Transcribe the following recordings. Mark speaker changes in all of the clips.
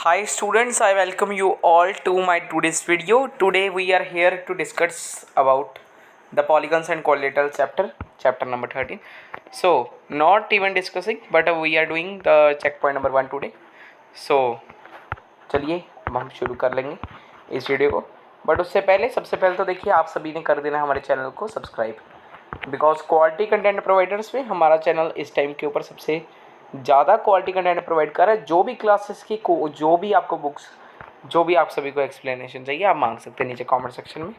Speaker 1: Hi students, I welcome you all to my today's video. Today we are here to discuss about the polygons and quadrilateral chapter number 13. So not even discussing but we are doing the checkpoint number 1 today. So चलिए अब हम शुरू कर लेंगे इस video को, but उससे पहले सबसे पहले तो देखिए आप सभी ने कर देना हमारे चैनल को subscribe, because quality content providers में हमारा चैनल इस टाइम के ऊपर सबसे ज़्यादा क्वालिटी कंटेंट प्रोवाइड कर रहा है। जो भी क्लासेस की जो भी आपको बुक्स, जो भी आप सभी को एक्सप्लेनेशन चाहिए आप मांग सकते हैं नीचे कमेंट सेक्शन में,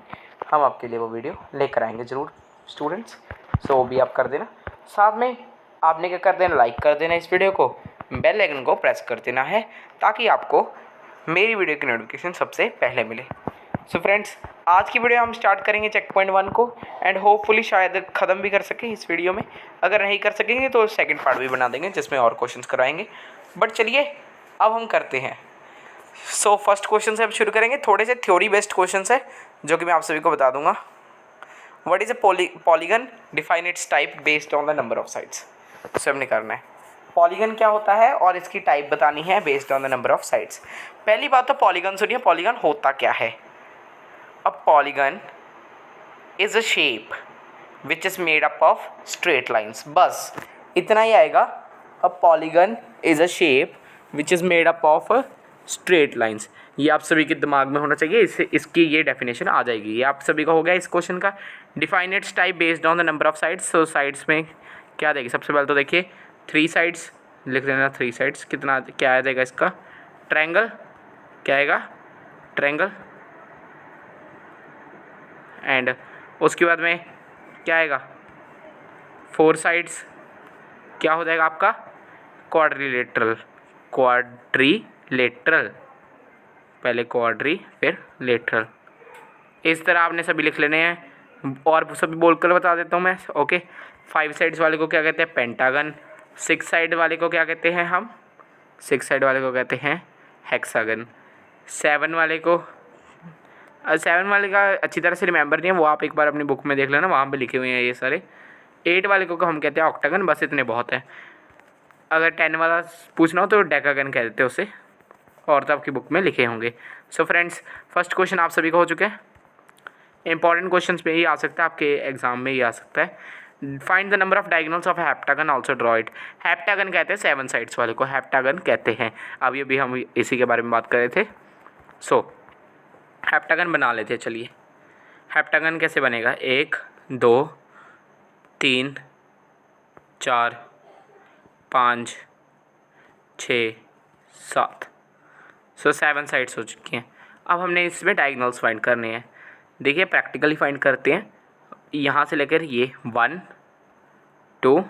Speaker 1: हम आपके लिए वो वीडियो लेकर आएंगे ज़रूर स्टूडेंट्स। सो वो भी आप कर देना। साथ में आपने क्या कर देना, लाइक कर देना इस वीडियो को, बेल आइकन को प्रेस कर देना है ताकि आपको मेरी वीडियो की नोटिफिकेशन सबसे पहले मिले। सो फ्रेंड्स, आज की वीडियो हम स्टार्ट करेंगे चेक पॉइंट 1 को एंड होपफुली शायद ख़त्म भी कर सकें इस वीडियो में। अगर नहीं कर सकेंगे तो सेकंड पार्ट भी बना देंगे जिसमें और क्वेश्चंस कराएंगे। बट चलिए अब हम करते हैं। सो फर्स्ट क्वेश्चन से हम शुरू करेंगे। थोड़े से थ्योरी बेस्ड क्वेश्चंस है जो कि मैं आप सभी को बता दूंगा। What is a polygon, define it's type based on the number of sides. उसे हमने करना है पॉलीगन क्या होता है और इसकी टाइप बतानी है based on the number of sides. पहली बात तो पॉलीगन सुनिए, पॉलीगन होता क्या है। A polygon is a shape which is made up of straight lines। बस इतना ही आएगा। A polygon is a shape which is made up of straight lines। ये आप सभी के दिमाग में होना चाहिए, इसकी ये डेफिनेशन आ जाएगी। ये आप सभी का हो गया इस क्वेश्चन का। Define it's type based on the number of sides. So sides में क्या देगी, सबसे पहले तो देखिए 3 साइड्स लिख लेना। 3 साइड्स कितना क्या आ जाएगा इसका, ट्रायंगल क्या आएगा, ट्रायंगल। एंड उसके बाद में क्या आएगा, 4 साइड्स क्या हो जाएगा आपका, क्वाड्रिलेटरल। क्वाड्रिलेटरल, पहले क्वाड्री फिर लेटरल। इस तरह आपने सभी लिख लेने हैं और सभी बोलकर बता देता हूँ मैं। ओके, 5 साइड्स वाले को क्या कहते हैं, पेंटागन। 6 साइड वाले को क्या कहते हैं हम, 6 साइड वाले को कहते हैं हेक्सागन। 7 वाले को, 7 वाले का अच्छी तरह से रिमेंबर नहीं है, वो आप एक बार अपनी बुक में देख लेना, वहाँ पे लिखे हुए हैं ये सारे। 8 वाले को हम कहते हैं ऑक्टागन। बस इतने बहुत है। अगर 10 वाला पूछना हो तो डेकागन कह देते हैं उसे, और तो आपकी बुक में लिखे होंगे। सो फ्रेंड्स, फर्स्ट क्वेश्चन आप सभी को हो चुके हैं। इंपॉर्टेंट क्वेश्चन में ही आ सकता है, आपके एग्जाम में ही आ सकता है। Find the number of diagonals of heptagon, also draw it. Heptagon कहते हैं 7 साइड्स वाले को हेप्टागन कहते हैं। अभी हम इसी के बारे में बात कर रहे थे। सो हेप्टागन बना लेते हैं। चलिए हेप्टागन कैसे बनेगा, 1 2 3 4 5 6 7। सो 7 साइड्स हो चुकी हैं। अब हमने इसमें डायगोनल्स फाइंड करने हैं। देखिए प्रैक्टिकली फाइंड करते हैं। यहाँ से लेकर ये 1 2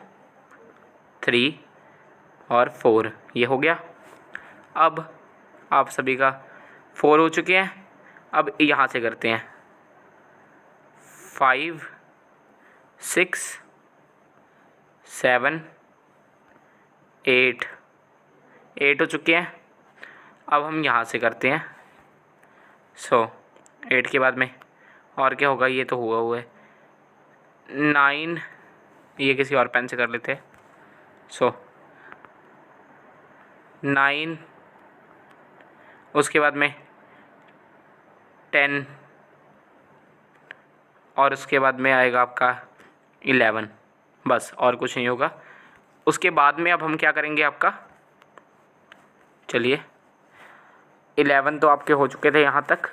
Speaker 1: 3 और 4 ये हो गया। अब आप सभी का 4 हो चुके हैं। अब यहाँ से करते हैं 5 6 7 8 8 हो चुके हैं। अब हम यहाँ से करते हैं। सो 8 के बाद में और क्या होगा, ये तो हुआ है 9। ये किसी और पेन से कर लेते हैं। सो 9, उसके बाद में 10 और उसके बाद में आएगा आपका 11। बस और कुछ नहीं होगा। उसके बाद में अब हम क्या करेंगे आपका, चलिए 11 तो आपके हो चुके थे यहाँ तक।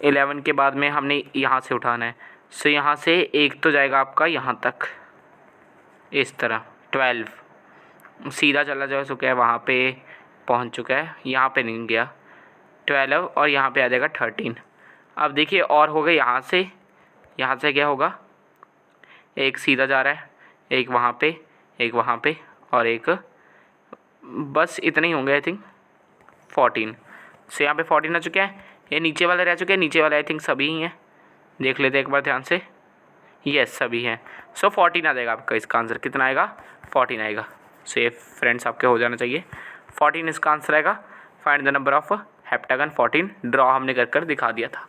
Speaker 1: 11 के बाद में हमने यहाँ से उठाना है। सो यहाँ से एक तो जाएगा आपका यहाँ तक इस तरह 12, सीधा चला जा चुका है, वहाँ पे पहुँच चुका है, यहाँ पे नहीं गया 12 और यहाँ पे आ जाएगा 13। अब देखिए और हो गए यहाँ से क्या होगा, एक सीधा जा रहा है, एक वहाँ पे और एक, बस इतने ही होंगे आई थिंक 14। सो यहाँ पे 14 आ चुके हैं। ये नीचे वाले रह चुके हैं, नीचे वाले आई थिंक सभी ही हैं, देख लेते हैं एक बार ध्यान से। यस सभी हैं। सो 14 आ जाएगा आपका। इसका आंसर कितना आएगा, 14 आएगा। सो ये फ्रेंड्स आपके हो जाना चाहिए। 14 इसका आंसर आएगा। Find the number of heptagon 14। Draw हमने कर दिखा दिया था।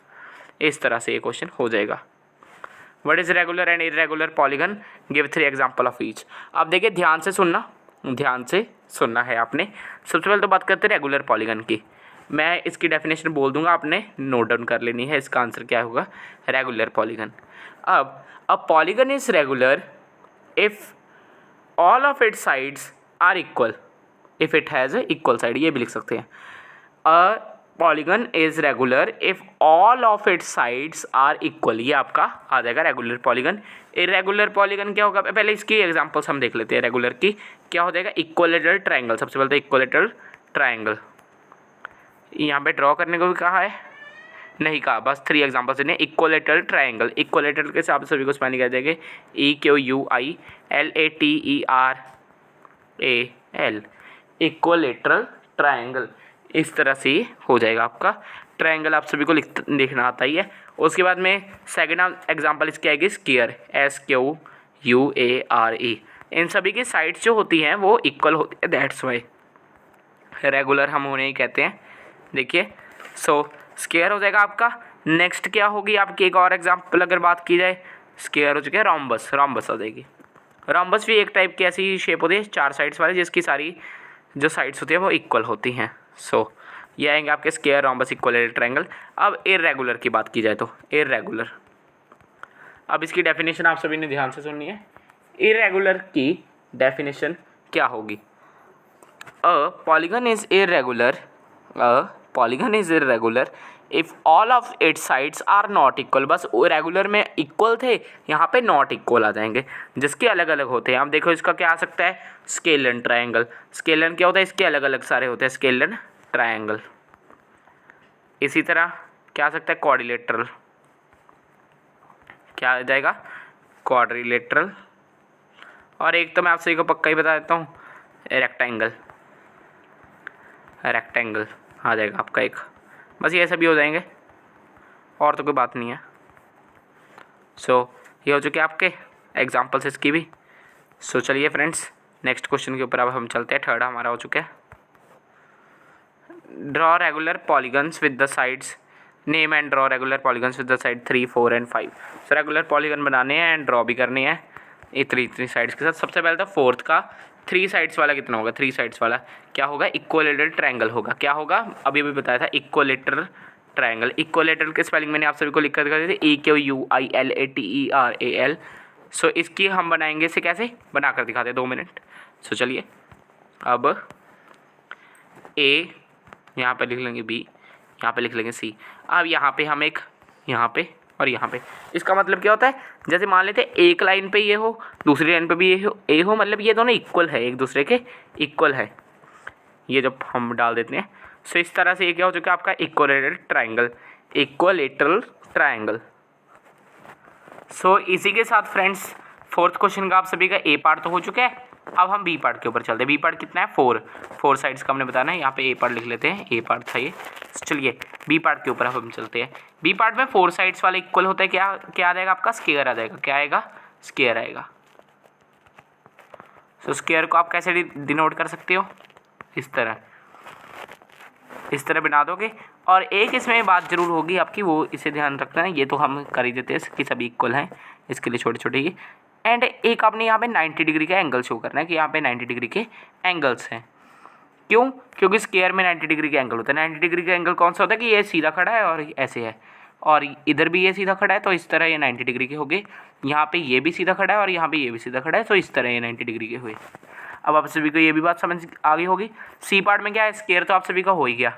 Speaker 1: इस तरह से ये क्वेश्चन हो जाएगा। What is regular and irregular polygon, give 3 example of each. अब देखिए ध्यान से सुनना है आपने। सबसे पहले तो बात करते हैं रेगुलर पॉलीगन की। मैं इसकी डेफिनेशन बोल दूंगा, आपने नोट डाउन कर लेनी है। इसका आंसर क्या होगा? Regular polygon. अब a polygon is regular if all of its sides are equal, if it has equal side, ये भी लिख सकते हैं। A polygon is regular if all of its sides are equal, ये आपका आ जाएगा रेगुलर पॉलीगन। इरेगुलर पॉलीगन क्या होगा? पहले इसकी एग्जांपल्स हम देख लेते हैं। रेगुलर की क्या हो जाएगा? Equilateral triangle. सबसे पहले तो इक्वलेटरल ट्रायंगल यहाँ पे ड्रॉ करने को भी कहा है, नहीं कहा, बस 3 एग्जांपल्स देने। इक्वलेटरल ट्रायंगल, इक्वलेटरल के हिसाब से सभी को स्पेलिंग आ जाएगी EQUILATERAL, इक्वलेटरल ट्रायंगल। इस तरह से हो जाएगा आपका ट्रायंगल, आप सभी को लिखना आता ही है। उसके बाद में सेकेंड एग्जांपल इसकी आएगी स्क्वायर, SQUARE। इन सभी की साइड्स जो होती हैं वो इक्वल होती है, दैट्स वाई रेगुलर हम उन्हें ही कहते हैं। देखिए, सो स्क्वायर हो जाएगा आपका। नेक्स्ट क्या होगी आपकी? एक और एग्जांपल अगर बात की जाए, स्क्वायर हो चुका है रोम्बस, रोम्बस आ जाएगी। रोम्बस भी एक टाइप की ऐसी शेप होती है 4 साइड्स वाली, जिसकी सारी जो साइड्स होती है वो इक्वल होती हैं। सो ये आएंगे आपके स्क्वायर, रोम्बस, इक्वलेटरल ट्रायंगल। अब इर्रेगुलर की बात की जाए तो इर्रेगुलर, अब इसकी डेफिनेशन आप सभी ने ध्यान से सुननी है। इर्रेगुलर की डेफिनेशन क्या होगी? A polygon is irregular, polygon is irregular if all of its sides are not equal. बस रेगुलर में इक्वल थे, यहाँ पे नॉट इक्वल आ जाएंगे, जिसके अलग अलग होते हैं। आप देखो इसका क्या आ सकता है? Scalene triangle. स्केलन क्या होता है? इसके अलग अलग सारे होते हैं, स्केलन ट्रायंगल। इसी तरह क्या आ सकता है? क्वाड्रिलेटरल, क्या आ जाएगा? क्वाड्रिलेटरल। और एक तो मैं आप सभी को पक्का ही बता देता हूँ, रेक्टेंगल, रेक्टेंगल आ जाएगा आपका एक। बस ये सभी हो जाएंगे, और तो कोई बात नहीं है। सो ये हो चुके आपके एग्जाम्पल्स इसकी भी। सो चलिए फ्रेंड्स, नेक्स्ट क्वेश्चन के ऊपर अब हम चलते हैं। थर्ड हमारा हो चुका है, draw regular polygons with the sides, name and draw regular polygons with the side 3, 4 and 5। So regular polygon बनाने हैं एंड ड्रॉ भी करने हैं ये 3 साइड्स के साथ। सबसे पहले तो फोर्थ का 3 साइड्स वाला कितना होगा? 3 साइड्स वाला क्या होगा? इक्वलेटरल ट्रायंगल होगा। क्या होगा? अभी बताया था, इक्वलेटरल ट्रायंगल। इक्वलेटरल के स्पेलिंग मैंने आप सभी को लिख कर दिखा दी थी, EQUILATERAL। सो इसकी हम बनाएंगे, इसे कैसे बना कर दिखाते हैं, 2 मिनट। सो चलिए, अब A यहाँ पे लिख लेंगे, B यहाँ पे लिख लेंगे, C। अब यहाँ पे हम एक, यहाँ पे और यहाँ पे, इसका मतलब क्या होता है? जैसे मान लेते हैं एक लाइन पे ये हो, दूसरी लाइन पे भी ये हो, मतलब ये दोनों इक्वल है, एक दूसरे के इक्वल है, ये जब हम डाल देते हैं। सो इस तरह से ये क्या हो चुका है आपका? Equilateral triangle, equilateral triangle. So इसी के साथ फ्रेंड्स फोर्थ क्वेश्चन का आप सभी का ए पार्ट तो हो चुका है। अब हम बी पार्ट के ऊपर चलते हैं। बी पार्ट कितना है? 4 साइड्स का हमने बताना है। यहाँ पे ए पार्ट लिख लेते हैं, ए पार्ट था ये। चलिए बी पार्ट के ऊपर हम चलते हैं। बी पार्ट में 4 साइड्स वाले इक्वल होता है, क्या क्या आ जाएगा आपका? स्क्वायर आ जाएगा। क्या आएगा? स्क्वायर आएगा। सो स्क्वायर को आप कैसे डिनोट कर सकते हो? इस तरह बना दोगे। और एक इसमें बात जरूर होगी आपकी, वो इसे ध्यान रखना है, ये तो हम कर ही देते हैं कि सभी इक्वल हैं, इसके लिए छोटे छोटे ही। एंड एक आपने यहाँ पे 90 डिग्री का एंगल शो करना है कि यहाँ पे 90 डिग्री के एंगल्स हैं। क्यों? क्योंकि स्क्वायर में 90 डिग्री का एंगल होता है। 90 डिग्री का एंगल कौन सा होता है? कि ये सीधा खड़ा है और ऐसे है, और इधर भी ये सीधा खड़ा है, तो इस तरह ये 90 डिग्री के हो गए। यहाँ पे ये भी सीधा खड़ा है और यहाँ पे ये भी सीधा खड़ा है, तो इस तरह ये 90 डिग्री के हुए। अब आप सभी को ये भी बात समझ आ गई होगी। सी पार्ट में क्या है? स्क्वायर तो आप सभी का हो ही गया।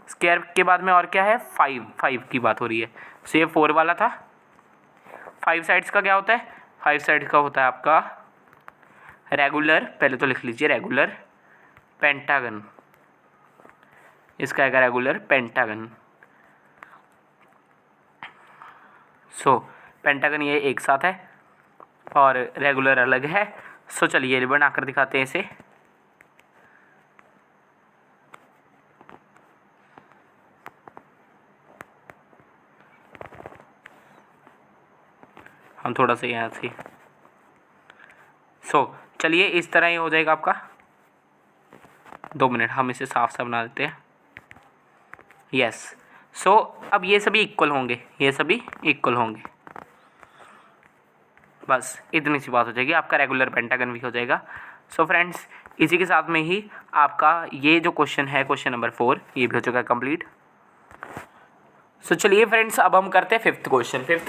Speaker 1: स्क्वायर के बाद में और क्या है? 5 की बात हो रही है। सो ये 4 वाला था। 5 साइड्स का क्या होता है? 5 साइड्स का होता है आपका रेगुलर, पहले तो लिख लीजिए, रेगुलर पेंटागन। इसका आएगा रेगुलर पेंटागन। सो पेंटागन ये एक साथ है और रेगुलर अलग है। सो चलिए बना कर दिखाते हैं इसे। हम थोड़ा सा यहाँ से, सो चलिए इस तरह ही हो जाएगा आपका। 2 मिनट, हम इसे साफ साफ बना देते हैं। यस। सो अब ये सभी इक्वल होंगे, ये सभी इक्वल होंगे, बस इतनी सी बात हो जाएगी। आपका रेगुलर पेंटागन भी हो जाएगा। सो फ्रेंड्स, इसी के साथ में ही आपका ये जो क्वेश्चन है, क्वेश्चन नंबर 4, ये भी हो चुका है कंप्लीट। सो चलिए फ्रेंड्स, अब हम करते हैं fifth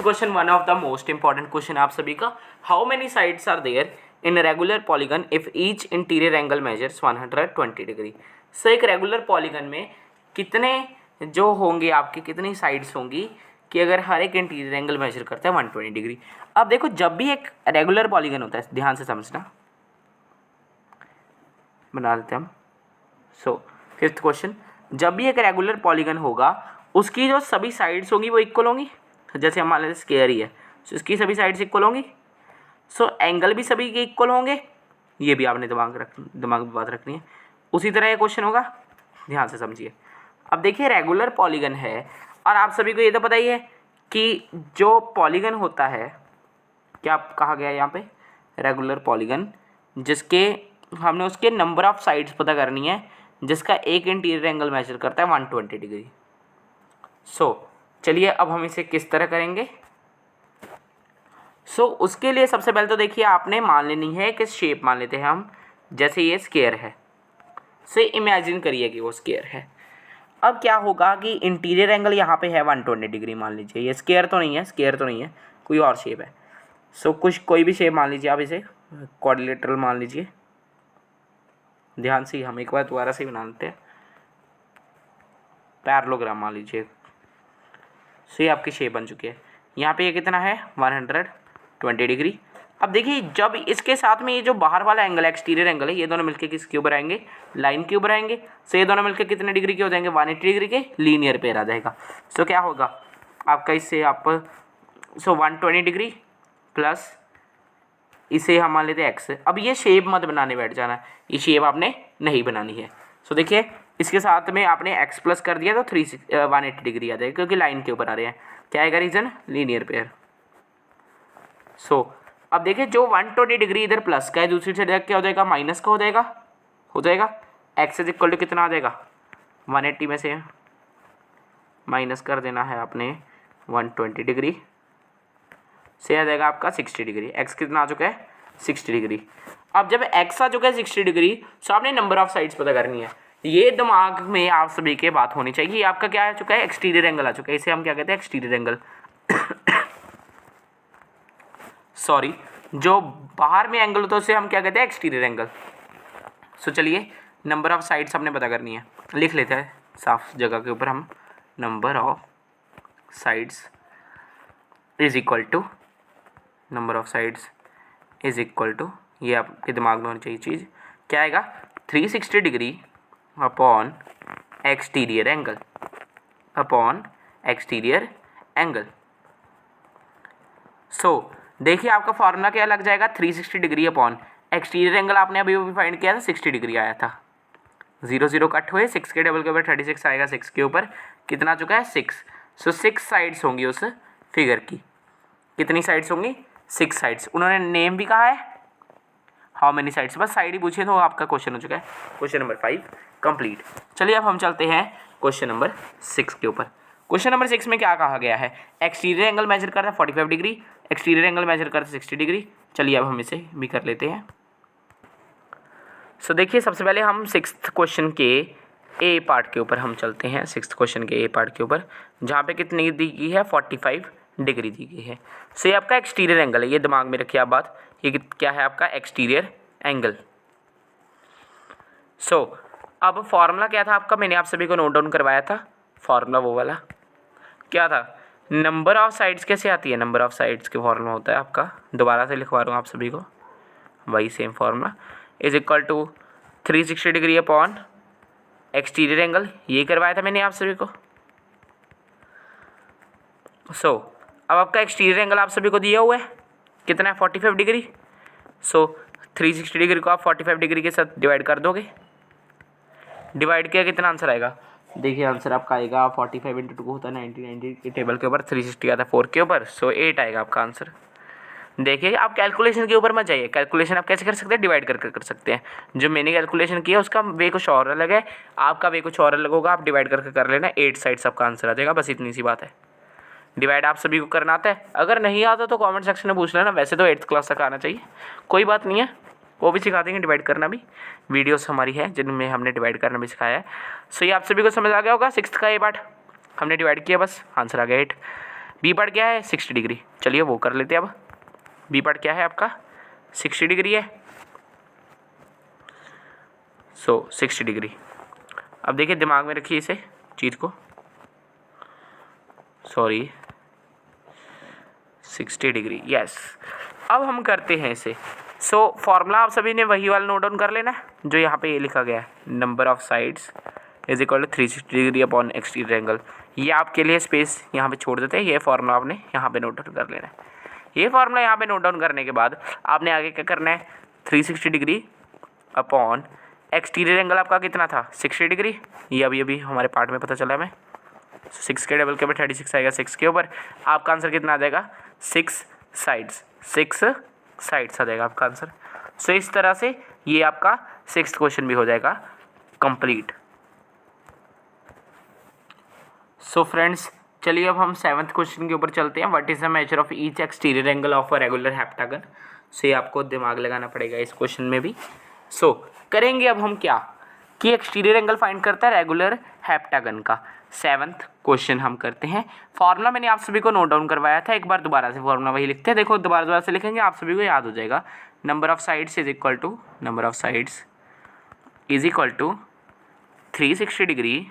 Speaker 1: question, one of the most important question आप सभी का। How many sides are there in regular polygon if each interior angle measures 120 degree. So एक रेगुलर पॉलीगन में कितने जो होंगे आपके, कितनी साइड्स होंगी कि अगर हर एक इंटीरियर एंगल मेजर करता है 120 डिग्री। अब देखो, जब भी एक रेगुलर पॉलीगन होता है, ध्यान से समझना, बना देते हैं हम। सो फिफ्थ क्वेश्चन, जब भी एक रेगुलर पॉलीगन होगा उसकी जो सभी साइड्स होंगी वो इक्वल होंगी। जैसे मान लेते स्क्वायर ही है, सो इसकी सभी साइड्स इक्वल होंगी। सो एंगल भी सभी के इक्वल होंगे, ये भी आपने दिमाग में बात रखनी है। उसी तरह ये क्वेश्चन होगा, ध्यान से समझिए। अब देखिए, रेगुलर पॉलीगन है और आप सभी को ये तो पता ही है कि जो पॉलीगन होता है, क्या कहा गया है यहाँ पे, रेगुलर पॉलीगन, जिसके हमने उसके नंबर ऑफ साइड्स पता करनी है, जिसका एक इंटीरियर एंगल मेजर करता है 120 डिग्री। सो चलिए अब हम इसे किस तरह करेंगे। सो उसके लिए सबसे पहले तो देखिए, आपने मान लेनी है कि शेप मान लेते हैं हम, जैसे ये स्क्वायर है। सो इमेजिन करिए कि वो स्क्वायर है। अब क्या होगा कि इंटीरियर एंगल यहाँ पे है 120 डिग्री, मान लीजिए। ये स्क्वायर तो नहीं है, कोई और शेप है। सो कोई भी शेप मान लीजिए आप, इसे क्वाड्रिलेटरल मान लीजिए। ध्यान से हम एक बार दोबारा से बना लेते हैं, पैरेललोग्राम मान लीजिए। सो ये आपकी शेप बन चुकी है। यहाँ पे ये कितना है, 120 डिग्री। अब देखिए, जब इसके साथ में ये जो बाहर वाला एंगल है, एक्सटीरियर एंगल है, ये दोनों मिलकर किसके ऊपर आएंगे, लाइन के ऊपर आएंगे। सो ये दोनों मिलकर कितने डिग्री के हो जाएंगे, 180 डिग्री के लीनियर पेयर आ जाएगा। सो क्या होगा आपका, इससे आप 120 डिग्री प्लस इसे हम मान लेते हैं एक्स। अब ये शेप मत बनाने बैठ जाना, ये शेप आपने नहीं बनानी है। सो देखिए, इसके साथ में आपने एक्स प्लस कर दिया तो 180 डिग्री आ जाएगा, क्योंकि लाइन के ऊपर आ रहे हैं। क्या आएगा रीजन, लीनियर पेयर। सो अब देखिए, जो 120 डिग्री इधर प्लस का है, दूसरी साइड क्या हो जाएगा, माइनस का हो जाएगा। एक्स इज इक्वल टू कितना आ जाएगा, 180 में से माइनस कर देना है आपने 120 डिग्री, से आ जाएगा आपका 60 डिग्री। एक्स कितना आ चुका है, 60 डिग्री। अब जब एक्स आ चुका है 60 डिग्री, तो आपने नंबर ऑफ साइड्स पता करनी है। ये दिमाग में आप सभी के बात होनी चाहिए। आपका क्या आ चुका है, एक्सटीरियर एंगल आ चुका है। इसे हम क्या कहते हैं, एक्सटीरियर एंगल। सॉरी, जो बाहर में एंगल होता है उसे हम क्या कहते हैं, एक्सटीरियर एंगल। सो चलिए, नंबर ऑफ साइड्स हमने पता करनी है, लिख लेते हैं साफ जगह के ऊपर हम। Number of sides is equal to, number of sides is equal to, ये आपके दिमाग में होनी चाहिए चीज़, क्या आएगा, 360 डिग्री अपॉन एक्सटीरियर एंगल, सो देखिए, आपका फॉर्मूला क्या लग जाएगा, 360 डिग्री अपॉन एक्सटीरियर एंगल। आपने अभी फाइंड किया था, 60 डिग्री आया था। 0 0 कट हुए, 6 के डबल के ऊपर 36 आएगा, 6 के ऊपर कितना आ चुका है, 6। सो 6 साइड्स होंगी उस फिगर की। कितनी साइड्स होंगी, 6 साइड्स। उन्होंने नेम भी कहा है, हाउ मेनी साइड्स, बस साइड ही पूछे तो आपका क्वेश्चन हो चुका है। Question number 5 complete. चलिए अब हम चलते हैं क्वेश्चन नंबर 6 के ऊपर। क्वेश्चन नंबर 6 में क्या कहा गया है, एक्सटीरियर एंगल मेजर करता है 45 डिग्री, एक्सटीरियर एंगल मेजर करता है 60 डिग्री। चलिए अब हम इसे भी कर लेते हैं। सो देखिए, सबसे पहले हम 6th क्वेश्चन के ए पार्ट के ऊपर हम चलते हैं। 6th क्वेश्चन के ए पार्ट के ऊपर, जहाँ पे कितनी दी गई है, 45 डिग्री दी गई है। सो ये आपका एक्सटीरियर एंगल है, ये दिमाग में रखिए आप बात, ये क्या है आपका एक्सटीरियर एंगल। सो अब फॉर्मूला क्या था आपका, मैंने आप सभी को नोट डाउन करवाया था। फॉर्मूला वो वाला क्या था, नंबर ऑफ साइड्स कैसे आती है, नंबर ऑफ साइड्स के फॉर्मूला होता है आपका, दोबारा से लिखवा रहा हूँ आप सभी को, वही same formula, is equal to 360 degree upon exterior angle, ये करवाया था मैंने आप सभी को। सो अब आपका एक्सटीरियर एंगल आप सभी को दिया हुआ है, कितना है, 45 डिग्री। सो 360 डिग्री को आप 45 डिग्री के साथ डिवाइड कर दोगे, डिवाइड किया कितना आंसर आएगा, देखिए आंसर आपका आएगा 45 इंटू 2 होता है 90 के टेबल के ऊपर 360 आता है 4 के ऊपर, सो 8 आएगा आपका आंसर। देखिए, आप कैलकुलेशन के ऊपर मत जाइए, कैलकुलेशन आप कैसे कर सकते हैं, डिवाइड कर सकते हैं। जो मैंने कैलकुलेशन किया उसका वे कुछ और अलग है, आपका वे कुछ और अलग होगा, आप डिवाइड करके कर लेना, 8 साइड्स आपका आंसर आ जाएगा, बस इतनी सी बात है। डिवाइड आप सभी को करना आता है, अगर नहीं आता तो कमेंट सेक्शन में पूछ लेना, वैसे तो 8th क्लास तक आना चाहिए, कोई बात नहीं है, वो भी सिखा देंगे, डिवाइड करना भी वीडियोस हमारी है जिनमें हमने डिवाइड करना भी सिखाया है। सो ये आप सभी को समझ आ गया होगा। 6th का ये पार्ट हमने डिवाइड किया, बस आंसर आ गया 8। बी पार्ट क्या है 60 डिग्री, चलिए वो कर लेते हैं। अब बी पार्ट क्या है आपका 60 डिग्री है। सो 60 डिग्री, अब देखिए दिमाग में रखिए इसे चीज़ को, सॉरी 60 डिग्री, यस। अब हम करते हैं इसे। सो फॉर्मूला आप सभी ने वही वाला नोट डाउन कर लेना है जो यहाँ पे ये लिखा गया है, number of sides is equal to 360 degree upon exterior angle. ये आपके लिए स्पेस यहाँ पे छोड़ देते हैं, ये फॉर्मूला आपने यहाँ पे नोट डाउन कर लेना है। ये फॉर्मूला यहाँ पे नोट डाउन करने के बाद आपने आगे क्या करना है, 360 डिग्री अपॉन एक्सटीरियर एंगल आपका कितना था 60 डिग्री, ये अभी हमारे पार्ट में पता चला हमें। 6 के डबल के ऊपर 36 आएगा, 6 के ऊपर आपका आंसर कितना आ जाएगा 6 साइड्स आ जाएगा आपका आंसर। सो इस तरह से ये आपका 6th क्वेश्चन भी हो जाएगा कंप्लीट। सो फ्रेंड्स चलिए अब हम 7th क्वेश्चन के ऊपर चलते हैं। What is the measure of each exterior angle of a regular heptagon. So ये आपको दिमाग लगाना पड़ेगा इस क्वेश्चन में भी। सो करेंगे अब हम क्या कि एक्सटीरियर एंगल फाइंड करता है रेगुलर हेप्टागन का। 7th क्वेश्चन हम करते हैं। फॉर्मूला मैंने आप सभी को नोट डाउन करवाया था, एक बार दोबारा से फॉर्मूला वही लिखते हैं। देखो दोबारा से लिखेंगे आप सभी को याद हो जाएगा। Number of sides is equal to 360 degree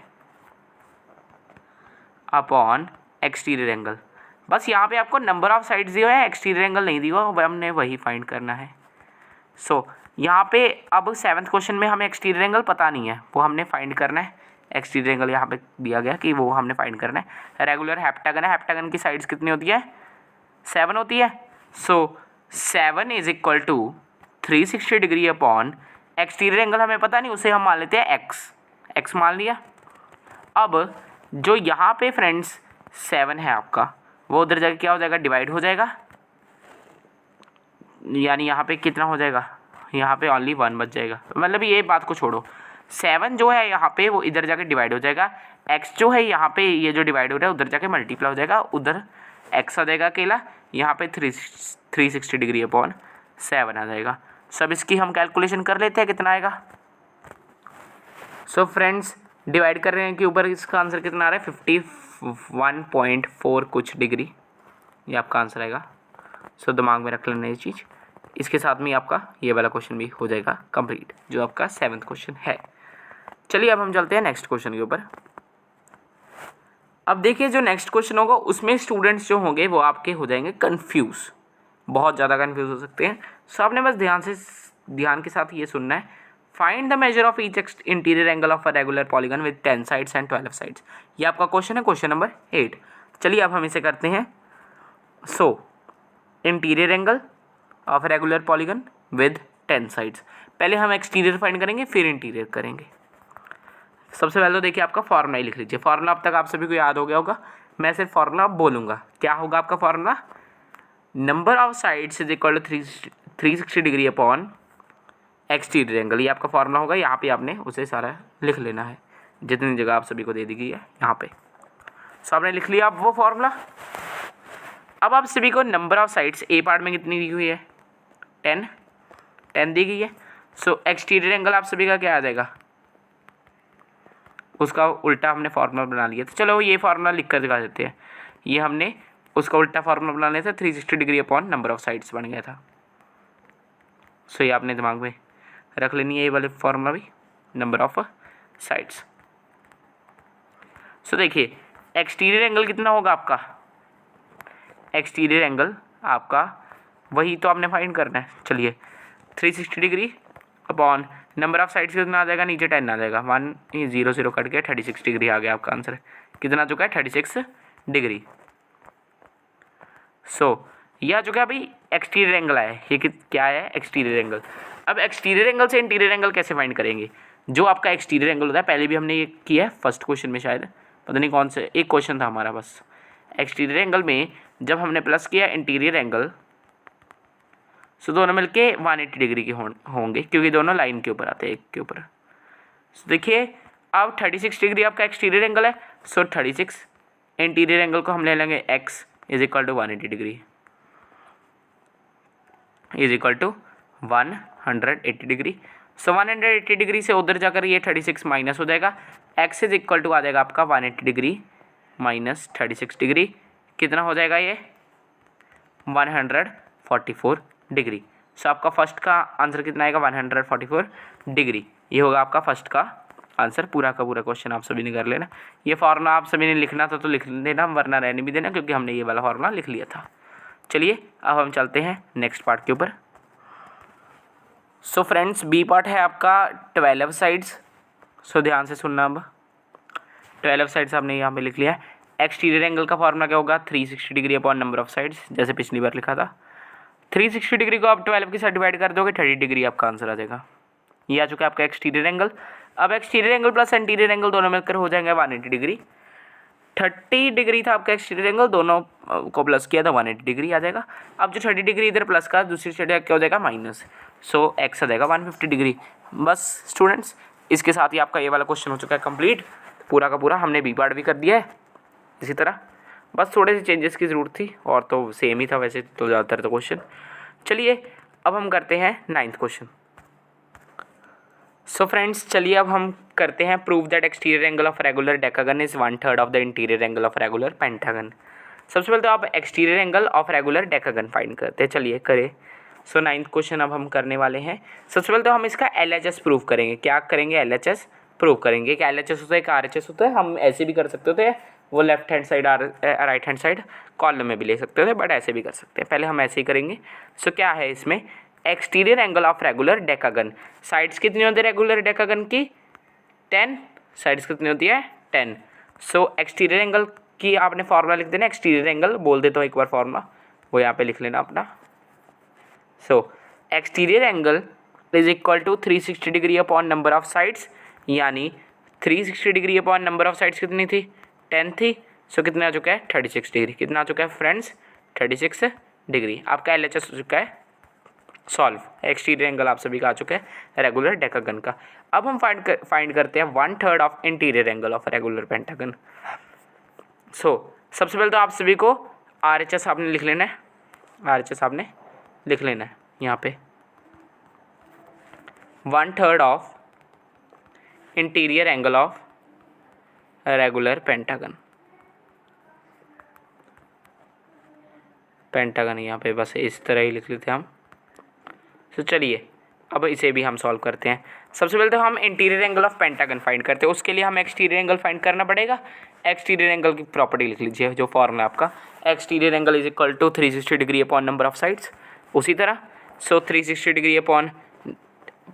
Speaker 1: upon exterior angle. बस यहाँ पे आपको नंबर ऑफ साइड्स दिया है, एक्सटीरियर एंगल नहीं दिया हुआ, हमने वही फाइंड करना है। सो यहाँ पे अब 7th क्वेश्चन में हमें एक्सटीरियर एंगल पता नहीं है, वो हमने फाइंड करना है। एक्सटीरियर एंगल यहाँ पे दिया गया कि वो हमने फाइंड करना है। रेगुलर हेप्टागन है, हेप्टागन की साइड्स कितनी होती है 7 होती है। So 7 is equal to 360 degree upon exterior angle हमें पता नहीं, उसे हम मान लेते हैं एक्स मान लिया। अब जो यहाँ पे फ्रेंड्स 7 है आपका, वो उधर जाके क्या हो जाएगा डिवाइड हो जाएगा, यानी यहाँ पे कितना हो जाएगा, यहाँ पे ओनली 1 बच जाएगा। मतलब ये बात को छोड़ो, 7 जो है यहाँ पे वो इधर जाके डिवाइड हो जाएगा, x जो है यहाँ पे ये जो डिवाइड हो रहा है उधर जाके मल्टीप्लाई हो जाएगा, उधर x आ जाएगा अकेला, यहाँ पे 360 डिग्री अपॉन 7 आ जाएगा। सब इसकी हम कैलकुलेशन कर लेते हैं कितना आएगा। सो फ्रेंड्स डिवाइड कर रहे हैं कि ऊपर इसका आंसर कितना आ रहा है 51.4 कुछ डिग्री, ये आपका आंसर आएगा। सो दिमाग में रख लेना ये चीज़। इसके साथ में आपका ये वाला क्वेश्चन भी हो जाएगा कंप्लीट, जो आपका 7th क्वेश्चन है। चलिए अब हम चलते हैं नेक्स्ट क्वेश्चन के ऊपर। अब देखिए जो नेक्स्ट क्वेश्चन होगा उसमें स्टूडेंट्स जो होंगे वो आपके हो जाएंगे कंफ्यूज, बहुत ज़्यादा कंफ्यूज हो सकते हैं। सो आपने बस ध्यान के साथ ये सुनना है। Find the measure of each interior angle of a regular polygon with 10 sides and 12 sides. ये आपका क्वेश्चन है, क्वेश्चन नंबर 8। चलिए अब हम इसे करते हैं। So interior angle of regular polygon with 10 sides. पहले हम एक्सटीरियर फाइंड करेंगे फिर इंटीरियर करेंगे। सबसे पहले तो देखिए आपका फॉर्मूला ही लिख लीजिए। फॉर्मूला अब तक आप सभी को याद हो गया होगा, मैं सिर्फ फॉर्मूला बोलूँगा। क्या होगा आपका formula, number of sides is equal to 360 degree upon exterior angle. ये आपका फॉर्मूला होगा, यहाँ पे आपने उसे सारा लिख लेना है जितनी जगह आप सभी को दे दी गई है यहाँ पे। सो आपने लिख लिया आप वो फॉर्मूला। अब आप सभी को number of sides A part में कितनी दी हुई है 10 दी गई है। सो एक्सटीरियर एंगल आप सभी का क्या आ जाएगा, उसका उल्टा हमने फार्मूला बना लिया। तो चलो ये फार्मूला लिख कर दिखा देते हैं। ये हमने उसका उल्टा फार्मूला बना लिया था, 360 degree upon number of sides बन गया था। सो ये आपने दिमाग में रख लेनी है ये वाले फार्मूला भी, नंबर ऑफ साइड्स। सो देखिए एक्सटीरियर एंगल कितना होगा आपका, एक्सटीरियर एंगल आपका वही तो आपने फाइंड करना है। चलिए 360 degree upon number of sides कितना आ जाएगा, नीचे 10 आ जाएगा, 1 0 कट के 36 डिग्री आ गया आपका आंसर। कितना आ चुका है 36 डिग्री। सो यह जो क्या भाई एक्सटीरियर एंगल है, ये क्या है एक्सटीरियर एंगल। अब एक्सटीरियर एंगल से इंटीरियर एंगल कैसे फाइंड करेंगे। जो आपका एक्सटीरियर एंगल होता है, पहले भी हमने ये किया है फर्स्ट क्वेश्चन में, शायद पता नहीं कौन से एक क्वेश्चन था हमारा बस। एक्सटीरियर एंगल में जब हमने प्लस किया इंटीरियर एंगल, सो दोनों मिलके 180 डिग्री के होंगे क्योंकि दोनों लाइन के ऊपर आते हैं, एक के ऊपर। सो देखिए अब 36 डिग्री आपका एक्सटीरियर एंगल है। सो 36 इंटीरियर एंगल को हम ले लेंगे x is equal to 180 degree is equal to 180 degree. So 180 degree से उधर जाकर ये 36 माइनस हो जाएगा। एक्स इज इक्वल टू आ जाएगा आपका 180 डिग्री माइनस 36 डिग्री। कितना हो जाएगा ये? 144 डिग्री। सो आपका फर्स्ट का आंसर कितना आएगा? 144 डिग्री। ये होगा आपका फर्स्ट का आंसर। पूरा का पूरा क्वेश्चन आप सभी ने कर लेना। ये फार्मूला आप सभी ने लिखना था तो लिख देना, वरना रहने भी देना, क्योंकि हमने ये वाला फार्मूला लिख लिया था। चलिए अब हम चलते हैं नेक्स्ट पार्ट के ऊपर। सो फ्रेंड्स, बी पार्ट है आपका 12 साइड्स। सो ध्यान से सुनना। अब 12 साइड्स आपने यहाँ पे लिख लिया है। एक्सटीरियर एंगल का फार्मूला क्या होगा? 360 degree upon number of sides, जैसे पिछली बार लिखा था। 360 डिग्री को आप 12 के साथ डिवाइड कर दोगे, 30 डिग्री आपका आंसर आ जाएगा। ये आ चुका है आपका एक्सटीरियर एंगल। अब exterior angle plus interior angle दोनों मिलकर हो जाएंगे 180 डिग्री। 30 डिग्री था आपका एक्सटीरियर एंगल, दोनों को प्लस किया था 180 डिग्री आ जाएगा। अब जो 30 डिग्री इधर प्लस का, दूसरी साइड क्या हो जाएगा? माइनस। सो एक्स आ जाएगा 150 डिग्री। बस स्टूडेंट्स, इसके साथ ही आपका ये वाला क्वेश्चन हो चुका है कंप्लीट। पूरा का पूरा हमने बी पार्ट भी कर दिया है इसी तरह। बस थोड़े से चेंजेस की ज़रूरत थी, और तो सेम ही था वैसे तो ज़्यादातर तो क्वेश्चन। चलिए अब हम करते हैं 9th क्वेश्चन। सो फ्रेंड्स, चलिए अब हम करते हैं prove that exterior angle of regular decagon is 1/3 of the interior angle of regular pentagon. सबसे पहले तो आप exterior angle of regular decagon find करते हैं। चलिए करें। सो 9th क्वेश्चन अब हम करने वाले हैं। सबसे पहले तो हम इसका LHS प्रूव करेंगे। क्या करेंगे? LHS प्रूव करेंगे। कि LHS होता है, एक RHS होता है। हम ऐसे भी कर सकते होते हैं, वो left hand side right hand side column में भी ले सकते होते, बट ऐसे भी कर सकते हैं। पहले हम ऐसे ही करेंगे। सो क्या है इसमें? Exterior angle of regular decagon. Sides कितनी होती है रेगुलर डेकागन की? 10। साइड्स कितनी होती है? 10। सो एक्सटीरियर एंगल की आपने फार्मूला लिख देना। एक्सटीरियर एंगल बोल देता हूँ एक बार फार्मूला, वो यहाँ पे लिख लेना अपना। So exterior angle is equal to 360 degree upon number of sides, यानी 360 degree upon number of sides कितनी थी? 10 थी। सो कितना आ चुका है? 36 डिग्री। कितना आ चुका है फ्रेंड्स? 36 डिग्री। आपका LHS हो चुका है सॉल्व। एक्सटीरियर एंगल आप सभी का आ चुका है रेगुलर डेकागन का। अब हम फाइंड करते हैं 1/3 of interior angle of regular pentagon. So सबसे पहले तो आप सभी को RHS आपने लिख लेना है। RHS आपने लिख लेना है यहाँ पे। 1/3 of interior angle of regular pentagon. Pentagon यहाँ पे बस इस तरह ही लिख लेते हैं हम। तो चलिए अब इसे भी हम सॉल्व करते हैं। सबसे पहले तो हम interior angle of pentagon find करते हैं। उसके लिए हमें एक्सटीरियर एंगल फाइंड करना पड़ेगा। एक्सटीरियर एंगल की प्रॉपर्टी लिख लीजिए, जो फॉर्मूला आपका exterior angle is equal to 360 degree upon number of sides. उसी तरह 360 डिग्री अपॉन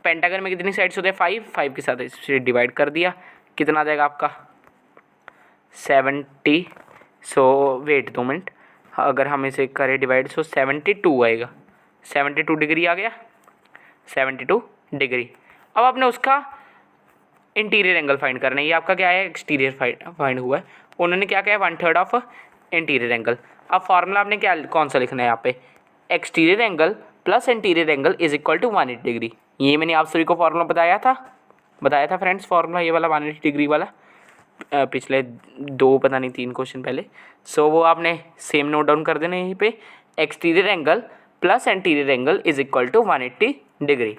Speaker 1: पेंटागन में कितनी साइड्स होते हैं? 5 के साथ इसे डिवाइड कर दिया। कितना आ जाएगा आपका? 70। वेट 2 मिनट, अगर हम इसे करें डिवाइड 72 आएगा। 72 डिग्री आ गया। 72 डिग्री। अब आपने उसका इंटीरियर एंगल फाइंड करना है। ये आपका क्या है? एक्सटीरियर फाइंड हुआ है। उन्होंने क्या किया? 1/3 ऑफ इंटीरियर एंगल। अब फार्मूला आपने क्या कौन सा लिखना है यहाँ पे? Exterior angle plus interior angle is equal to 180 degree. ये मैंने आप सभी को फार्मूला बताया था फ्रेंड्स, फार्मूला ये वाला 180 डिग्री वाला, पिछले 2 पता नहीं 3 क्वेश्चन पहले। सो वो आपने सेम नोट डाउन कर देना यहीं पे। Exterior angle plus interior angle is equal to 180 degree.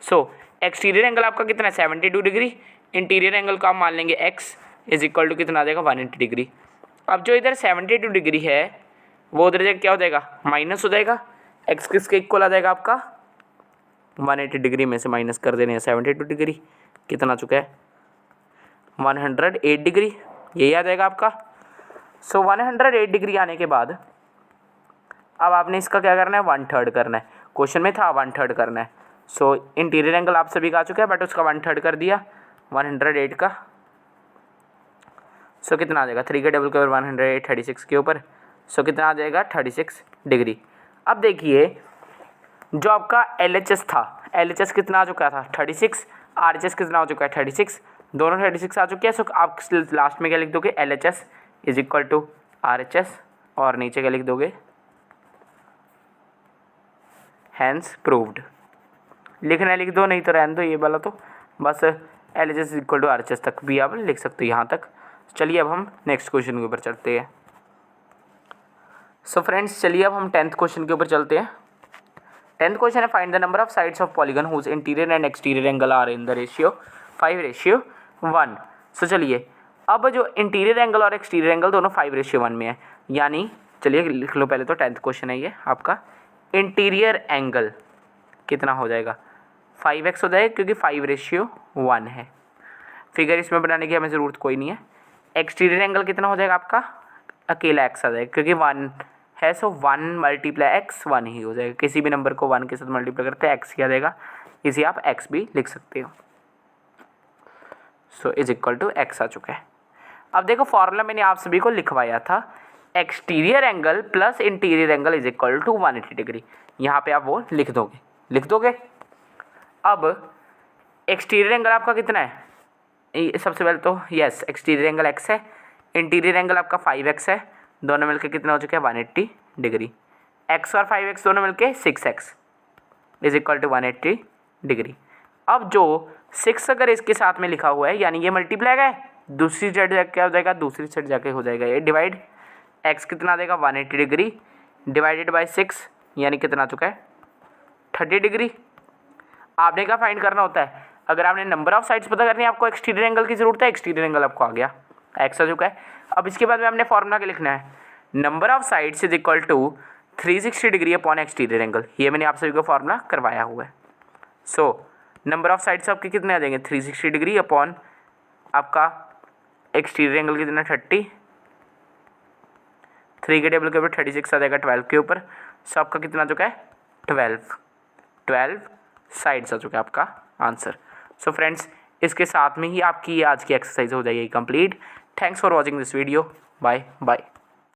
Speaker 1: So exterior angle आपका कितना है? 72 डिग्री। इंटीरियर एंगल को आप मान लेंगे x इज इक्वल टू कितना आ जाएगा? 180 डिग्री। अब जो इधर 72 डिग्री है वो उधर जाकर क्या हो जाएगा? माइनस हो जाएगा। x किसके इक्वल आ जाएगा आपका? 180 डिग्री में से माइनस कर देने हैं 72 डिग्री। कितना आ चुका है? 108 डिग्री। यही आ जाएगा आपका। सो 108 डिग्री आने के बाद अब आपने इसका क्या करना है? 1/3 करना है। क्वेश्चन में था 1/3 करना है। सो इंटीरियर एंगल आप सभी का आ चुका है, बट उसका 1/3 कर दिया 108 का। सो कितना आ जाएगा? 3 के डबल के ऊपर 108, 36 के ऊपर। सो कितना आ जाएगा? 36 डिग्री। अब देखिए जो आपका LHS था, LHS कितना आ चुका था? 36। RHS कितना हो चुका है? 36। दोनों 36 आ चुके हैं। सो आप लास्ट में क्या लिख दोगे? LHS is equal to RHS, और नीचे क्या लिख दोगे? Hence proved. लिखना लिख दो, नहीं तो रहने दो ये वाला। तो बस LHS is equal to RHS तक भी आप लिख सकते हो यहाँ तक। चलिए अब हम नेक्स्ट क्वेश्चन के ऊपर चलते हैं। सो फ्रेंड्स, चलिए अब हम 10th क्वेश्चन के ऊपर चलते हैं। 10th क्वेश्चन है find the number of sides of polygon whose interior and exterior angle are in the ratio 5:1। So चलिए अब जो इंटीरियर एंगल और एक्सटीरियर एंगल दोनों 5:1 में है, यानी चलिए लिख लो पहले तो 10th क्वेश्चन है ये आपका। इंटीरियर एंगल कितना हो जाएगा 5x हो जाएगा क्योंकि 5:1 है। फिगर इसमें बनाने की हमें ज़रूरत कोई नहीं है। एक्सटीरियर एंगल कितना हो जाएगा आपका, अकेला x आ जाएगा क्योंकि 1 है, सो 1 × x 1 ही हो जाएगा। किसी भी नंबर को 1 के साथ मल्टीप्लाई करते हैं x ही आ जाएगा, इसे आप x भी लिख सकते हो। So is equal to x आ चुका है। अब देखो फॉर्मूला मैंने आप सभी को लिखवाया था, exterior angle plus interior angle is equal to 180 degree. यहाँ पे आप वो लिख दोगे। अब एक्सटीरियर एंगल आपका कितना है, सबसे पहले तो यस एक्सटीरियर एंगल x है, इंटीरियर एंगल आपका 5x है, दोनों मिलके कितना हो चुका है 180 डिग्री। x और 5x दोनों मिलके 6x is equal to 180 degree. अब जो 6 अगर इसके साथ में लिखा हुआ है यानी ये मल्टीप्लाई है, दूसरी साइड जाके क्या हो जाएगा, दूसरी साइड जाके हो जाएगा ये डिवाइड। x कितना देगा 180 डिग्री डिवाइडेड बाई 6 यानी कितना आ चुका है 30 डिग्री। आपने क्या फाइंड करना होता है, अगर आपने नंबर ऑफ साइड्स पता करनी है आपको एक्सटीरियर एंगल की जरूरत है, एक्सटीरियर एंगल आपको आ गया x आ चुका है। अब इसके बाद में हमने फॉर्मूला क्या लिखना है, number of sides is equal to 360 degree upon exterior angle. ये मैंने आप सभी को फॉर्मूला करवाया हुआ है। सो नंबर ऑफ साइड्स आपके कितने आ जाएंगे 360 डिग्री अपॉन आपका एक्सटीरियर एंगल कितना 30, 3 के टेबल के ऊपर 36 आ जाएगा 12 के ऊपर। सो आपका कितना आ चुका है 12 साइड्स आ चुका है आपका आंसर। सो फ्रेंड्स इसके साथ में ही आपकी आज की एक्सरसाइज हो जाएगी complete. Thanks for watching this video. Bye bye.